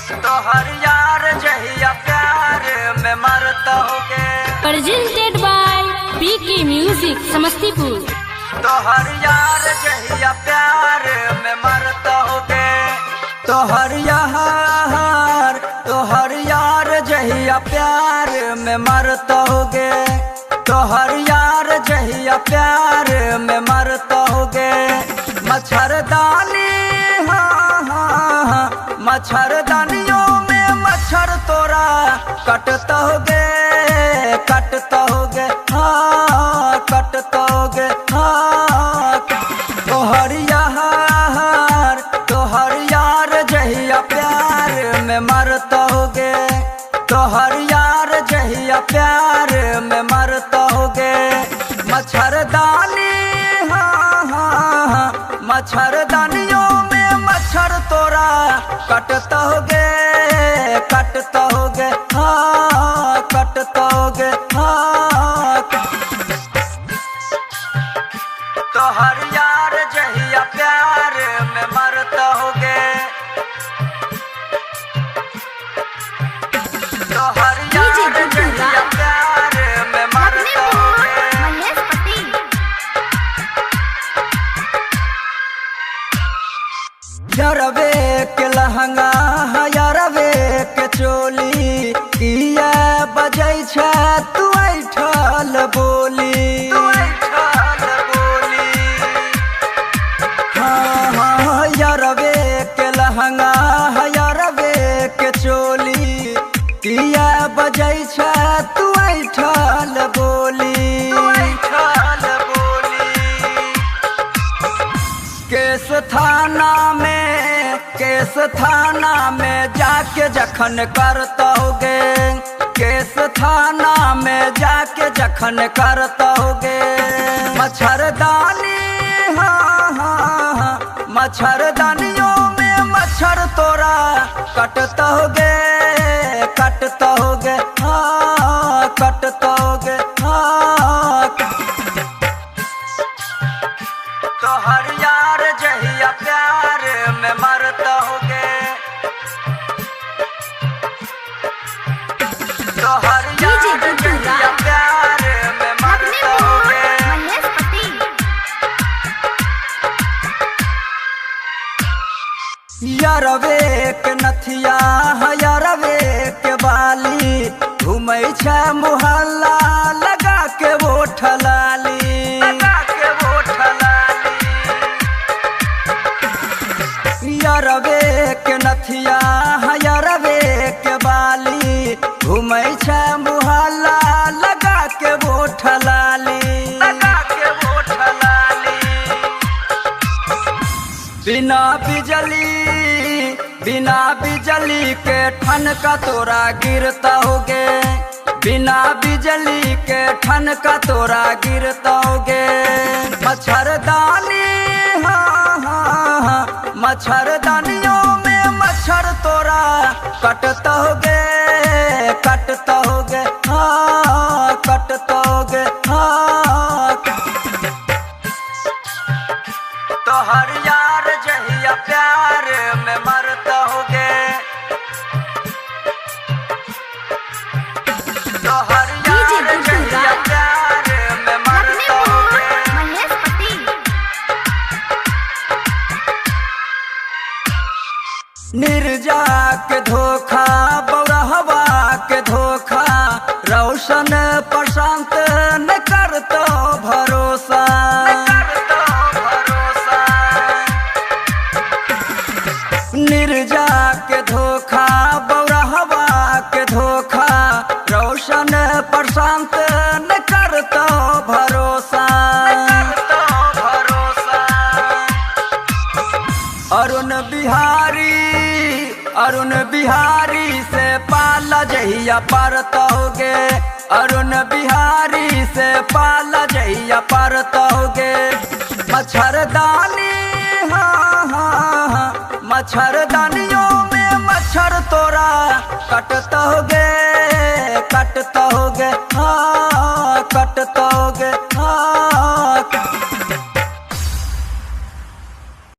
तोहर यार जहिया प्यार में मरतोगे। Presented by PK music Samastipur. तोहर यार जहिया प्यार में मरतोगे। तोहर यार जहिया प्यार में मरतोगे। तोहर यार जहिया प्यार में मरतोगे। मच्छरदानी मच्छरदानियों में मच्छर तोरा कटतोगे कटतोगे हाँ कटतोगे हाँ। तोहर यार जहिया प्यार में मरतोगे। तोहर यार जहिया प्यार में मरतोगे। मच्छरदानी मच्छरदानियों में मच्छर तोरा कटतोगे कटतोगे हाँ कटतोगे हाँ। तोहर यार जहिया प्यार में मरतोगे। तोहर यार जहिया प्यार में मरतोगे। यारवे के लहंगा यारवे के चोली किया बजै छै तू ऐठल बोली। हाँ यारवे के लहंगा यारवे के चोली किया बजै छै तू ऐठल बोली। केस थाना में जाके जखन करतोगे। केस थाना में जाके जखन करतोगे। मच्छरदानी मच्छरदानियों में मच्छर तोरा कटतोगे कटतोगे हाँ कटतोगे हाँ। तोहर यार जहिया प्यार में मरतोगे। तोहर यार जहिया प्यार में मरतोगे। यारवे के नथिया यारवे के बाली घूमै छै मोहल्ला लगा के वोट लाली। यारवे के नथिया यारवे के बाली घूमै छै मोहल्ला लगा के वोट लाली। बिना बिजली के ठनका तोरा गिरतोगे। बिना बिजली के ठनका तोरा गिरतोगे। मच्छरदानी मच्छरदानियों में मच्छर तोरा कटतोगे कटतोगे हाँ कटतोगे हाँ। तोहर यार जहिया प्यार में मरतोगे। तोहर यार जहिया प्यार में मरतोगे। निर्जा के धोखा बौरहवा के धोखा रोशन प्रशांत न करतो भरोसा। निर्जा के धोखा बौरहवा के धोखा रोशन प्रशांत न करतो भरोसा। अरुण बिहारी से पाला जहिया परतोगे। अरुण बिहारी से पाला जहिया परतोगे। मच्छरदानी मच्छरदानियों में मच्छर तोरा कटतोगे कटतोगे हाँ कटतोगे।